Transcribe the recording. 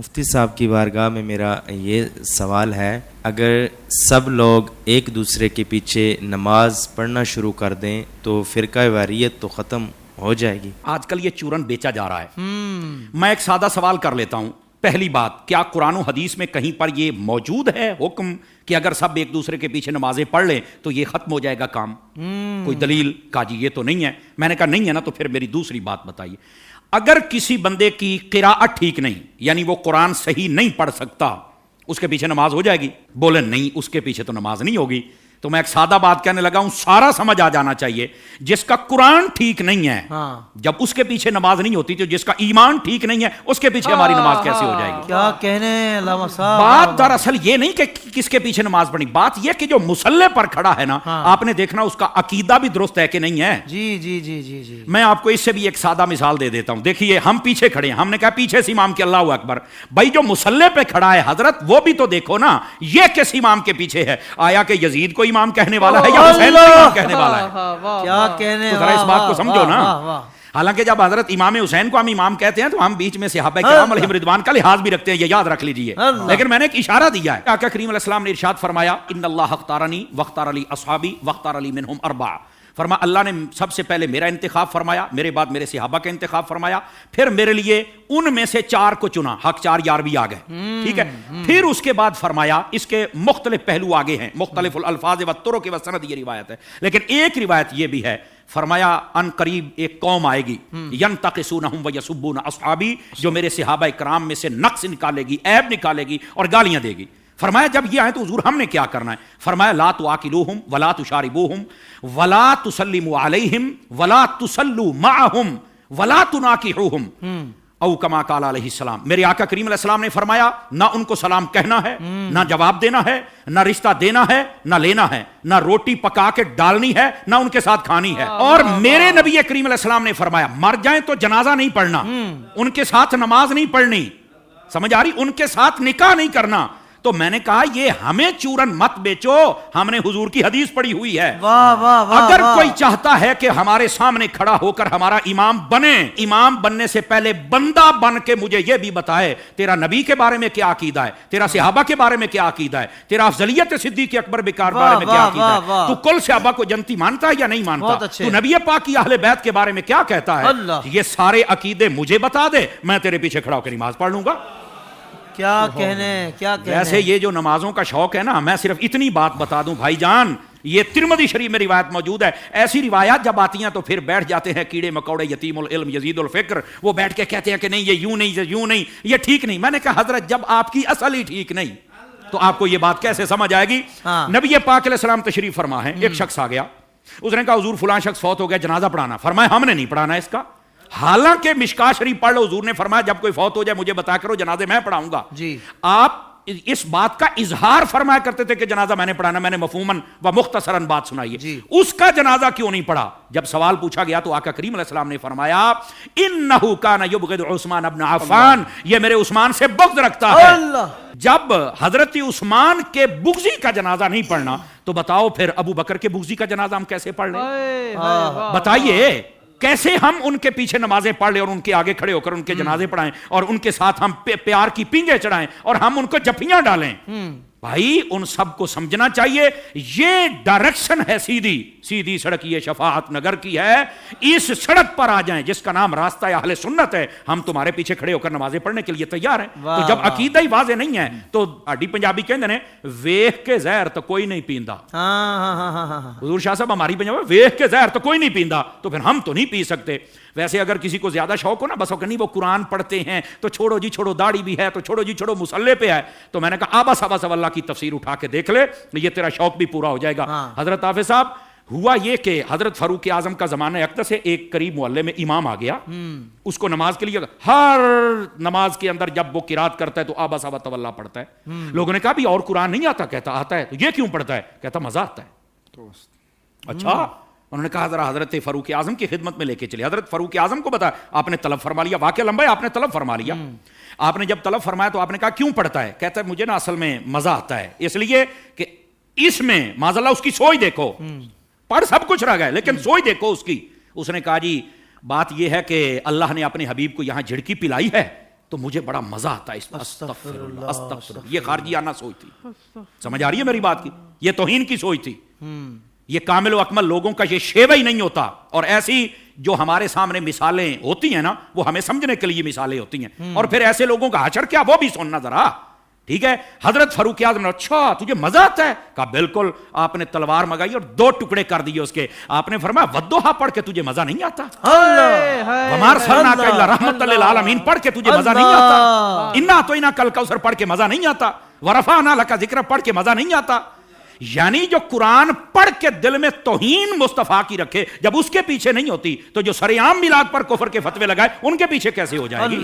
مفتی صاحب کی بارگاہ میں میرا یہ سوال ہے، اگر سب لوگ ایک دوسرے کے پیچھے نماز پڑھنا شروع کر دیں تو فرقہ واریت تو ختم ہو جائے گی؟ آج کل یہ چورن بیچا جا رہا ہے۔ میں ایک سادہ سوال کر لیتا ہوں۔ پہلی بات، کیا قرآن و حدیث میں کہیں پر یہ موجود ہے حکم کہ اگر سب ایک دوسرے کے پیچھے نمازیں پڑھ لیں تو یہ ختم ہو جائے گا کام؟ کوئی دلیل؟ کہا جی یہ تو نہیں ہے۔ میں نے کہا نہیں ہے نا، تو پھر میری دوسری بات بتائیے۔ اگر کسی بندے کی قراءت ٹھیک نہیں، یعنی وہ قرآن صحیح نہیں پڑھ سکتا، اس کے پیچھے نماز ہو جائے گی؟ بولے نہیں، اس کے پیچھے تو نماز نہیں ہوگی۔ تو میں ایک سادہ بات کہنے لگا ہوں، سارا سمجھ آ جانا چاہیے۔ جس کا قرآن ٹھیک نہیں ہے، جب اس کے پیچھے نماز نہیں ہوتی، تو جس کا ایمان ٹھیک نہیں ہے اس کے پیچھے ہماری نماز کیسے ہو جائے گی؟ کیا کہنے علامہ صاحب۔ بات دراصل یہ نہیں کہ کس کے پیچھے نماز پڑھنی، بات یہ کہ جو مصلی پر کھڑا ہے نا، آپ نے دیکھنا اس کا عقیدہ بھی درست ہے کہ نہیں ہے۔ جی جی جی جی جی میں آپ کو اس سے بھی ایک سادہ مثال دے دیتا ہوں۔ دیکھیے، ہم پیچھے کھڑے ہیں، ہم نے کہا پیچھے سے امام کے اللہ اکبر، بھائی جو مصلی پہ کھڑا ہے حضرت، وہ بھی تو دیکھو نا، یہ کس امام کے پیچھے ہے؟ آیا کہ یزید کو امام کہنے والا ہے یا حسین کو امام کہنے والا ہے؟ کیا کہنے، تو ذرا اس بات کو سمجھو نا۔ حالانکہ جب حضرت امام حسین کو ہم امام کہتے ہیں تو ہم بیچ میں صحابہ کرام علیہم رضوان کا لحاظ بھی رکھتے ہیں، یہ یاد رکھ لیجئے۔ لیکن میں نے ایک اشارہ دیا ہے۔ آقا کریم علیہ السلام نے ارشاد فرمایا، ان اللہ اختارنی واختار علی اصحابی واختار علی منہم اربعہ۔ فرما اللہ نے سب سے پہلے میرا انتخاب فرمایا، میرے بعد میرے صحابہ کا انتخاب فرمایا، پھر میرے لیے ان میں سے 4 کو چنا، حق 4 یار بھی آ گئے، ٹھیک ہے۔ پھر اس کے بعد فرمایا، اس کے مختلف پہلو آگے ہیں، مختلف الالفاظ والطرق والسند، یہ روایت ہے، لیکن ایک روایت یہ بھی ہے، فرمایا ان قریب ایک قوم آئے گی، ینتقصونہم ویسبون اصحابی، جو میرے صحابہ کرام میں سے نقص نکالے گی، عیب نکالے گی اور گالیاں دے گی۔ فرمایا جب یہ آئے تو حضور ہم نے کیا کرنا ہے؟ فرمایا لا تواکلوہم ولا تشاربوہم ولا تسلموا علیہم ولا تسلوا معہم ولا تناکحوہم، او کما قال علیہ السلام۔ میرے آقا کریم علیہ السلام نے فرمایا، نہ ان کو سلام کہنا ہے، نہ جواب دینا ہے، نہ رشتہ دینا ہے، نہ لینا ہے، نہ روٹی پکا کے ڈالنی ہے، نہ ان کے ساتھ کھانی ہے۔ اور میرے نبی کریم علیہ السلام نے فرمایا، مر جائیں تو جنازہ نہیں پڑھنا، ان کے ساتھ نماز نہیں پڑھنی، سمجھ آ رہی؟ ان کے ساتھ نکاح نہیں کرنا۔ تو میں نے کہا یہ ہمیں چورن مت بیچو، ہم نے حضور کی حدیث پڑھی ہوئی ہے۔ اگر کوئی چاہتا ہے کہ ہمارے سامنے کھڑا ہو کر ہمارا امام بنے، امام بننے سے پہلے بندہ بن کے مجھے یہ بھی بتائے تیرا نبی کے بارے میں کیا عقیدہ ہے، تیرا صحابہ کے بارے میں کیا عقیدہ ہے، تیرا افضلیت صدیق اکبر بکار بارے میں کیا عقیدہ ہے، تو کل صحابہ کو جنتی مانتا ہے یا نہیں مانتا، تو نبی پاک کی اہل بیت کے بارے میں کیا کہتا ہے، یہ سارے عقیدے مجھے بتا دے، میں تیرے پیچھے کھڑا ہو کے نماز پڑھ لوں گا۔ کیا کہنے، کیا کہنے۔ ویسے یہ جو نمازوں کا شوق ہے نا، میں صرف اتنی بات بتا دوں بھائی جان، یہ ترمذی شریف میں روایت موجود ہے، ایسی روایات جب آتی ہیں تو پھر بیٹھ جاتے ہیں کیڑے مکوڑے، یتیم العلم یزید الفکر، وہ بیٹھ کے کہتے ہیں کہ نہیں یہ یوں نہیں، یہ یوں نہیں، یہ ٹھیک نہیں۔ میں نے کہا حضرت جب آپ کی اصل ہی ٹھیک نہیں تو آپ کو یہ بات کیسے سمجھ آئے گی؟ نبی پاک علیہ السلام تشریف فرما ہے، ایک شخص آ گیا، اس نے کہا حضور فلاں شخص فوت ہو گیا، جنازہ پڑھانا۔ فرمایا ہم نے نہیں پڑھانا اس کا، حالانکہ مشکات شریف پڑھ لو، حضور نے فرمایا جب کوئی فوت ہو جائے مجھے بتا کرو، جنازے میں پڑھاؤں گا۔ جی آپ اس بات کا اظہار فرمایا کرتے تھے کہ جنازہ میں نے پڑھانا، میں نے مفہوماً و مختصراً بات سنائی ہے، اس کا جنازہ کیوں نہیں پڑھا؟ جب سوال پوچھا گیا تو آقا کریم علیہ السلام نے فرمایا، انہ کان یبغض عثمان ابن عفان، یہ میرے عثمان سے بغض رکھتا ہے۔ جب حضرت عثمان کے بغضی کا جنازہ نہیں پڑھنا تو بتاؤ پھر ابو بکر کے بغضی کا جنازہ ہم کیسے پڑھ لیں؟ بتائیے کیسے ہم ان کے پیچھے نمازیں پڑھ لیں اور ان کے آگے کھڑے ہو کر ان کے جنازے پڑھائیں اور ان کے ساتھ ہم پیار کی پینگیں چڑھائیں اور ہم ان کو جفیاں ڈالیں؟ بھائی ان سب کو سمجھنا چاہیے، یہ ڈائریکشن ہے سیدھی سیدھی سڑک، یہ شفاعت نگر کی ہے، اس سڑک پر آ جائیں جس کا نام راستہ اہل سنت ہے، ہم تمہارے پیچھے کھڑے ہو کر نمازیں پڑھنے کے لیے تیار ہیں۔ تو جب عقیدہ ہی واضح نہیں ہے تو آڈی پنجابی کہندے نے ویکھ کے زہر تو کوئی نہیں پیندا۔ حضور شاہ صاحب ہماری پنجابی ویکھ کے زہر تو کوئی نہیں پیندا، تو پھر ہم تو نہیں پی سکتے۔ ویسے اگر کسی کو زیادہ شوق ہو نا، بس نہیں وہ قرآن پڑھتے ہیں تو چھوڑو جی چھوڑو، داڑھی بھی ہے تو چھوڑو جی چھوڑو، مصلی پہ ہے، تو میں نے کہا آبا صاحب اللہ کی تفسیر اٹھا کے دیکھ لے، یہ تیرا شوق بھی پورا ہو جائے گا۔ حضرت حافظ صاحب ہوا یہ کہ حضرت فاروق اعظم کا زمانہ اقدس ہے، ایک قریب محلے میں امام آ گیا، اس کو نماز کے لیے ہر نماز کے اندر جب وہ قرات کرتا ہے تو آبا صاحب تولا پڑھتا ہے۔ لوگوں نے کہا بھی اور قرآن نہیں آتا؟ کہتا آتا ہے۔ تو یہ کیوں پڑھتا ہے؟ کہتا مزہ آتا ہے۔ اچھا، انہوں نے کہا ذرا حضرت فاروق اعظم کی خدمت میں لے کے چلے۔ حضرت فاروق اعظم کو بتا، آپ نے طلب فرما لیا، واقعہ لمبا ہے، آپ نے طلب فرما لیا۔ آپ نے جب طلب فرمایا تو آپ نے کہا کیوں پڑھتا ہے؟ کہتا ہے مجھے نا اصل میں مزہ آتا ہے، اس لیے کہ اس میں معاذ اللہ اس کی سوچ دیکھو، پڑھ سب کچھ رہ گئے لیکن سوچ دیکھو اس کی۔ اس نے کہا جی بات یہ ہے کہ اللہ نے اپنے حبیب کو یہاں جھڑکی پلائی ہے تو مجھے بڑا مزہ آتا ہے اس میں استغفر اللہ استغفر اللہ. یہ خارجیانہ سوچ تھی. سمجھ آ رہی ہے میری بات کی؟ یہ توہین کی سوچ تھی. یہ کامل و اکمل لوگوں کا یہ شیوہ ہی نہیں ہوتا. اور ایسی جو ہمارے سامنے مثالیں ہوتی ہیں نا وہ ہمیں سمجھنے کے لیے مثالیں ہوتی ہیں. اور پھر ایسے لوگوں کا حشر کیا وہ بھی سننا ذرا. ٹھیک ہے. حضرت فاروق اعظم نے اچھا تجھے مزہ آتا ہے؟ کہا بالکل. آپ نے تلوار منگائی اور 2 ٹکڑے کر دیے اس کے. آپ نے فرمایا والضحیٰ پڑھ کے تجھے مزہ نہیں آتا؟ وما ارسلناک الا رحمۃ للعالمین پڑھ کے تجھے مزہ نہیں آتا؟ انا اعطیناک الکوثر پڑھ کے مزہ نہیں آتا؟ ورفعنا لک ذکرک پڑھ کے مزہ نہیں آتا؟ یعنی جو قرآن پڑھ کے دل میں توہین مصطفیٰ کی رکھے جب اس کے پیچھے نہیں ہوتی تو جو سرعام میلاد پر کفر کے فتوے لگائے ان کے پیچھے کیسے ہو جائے گی؟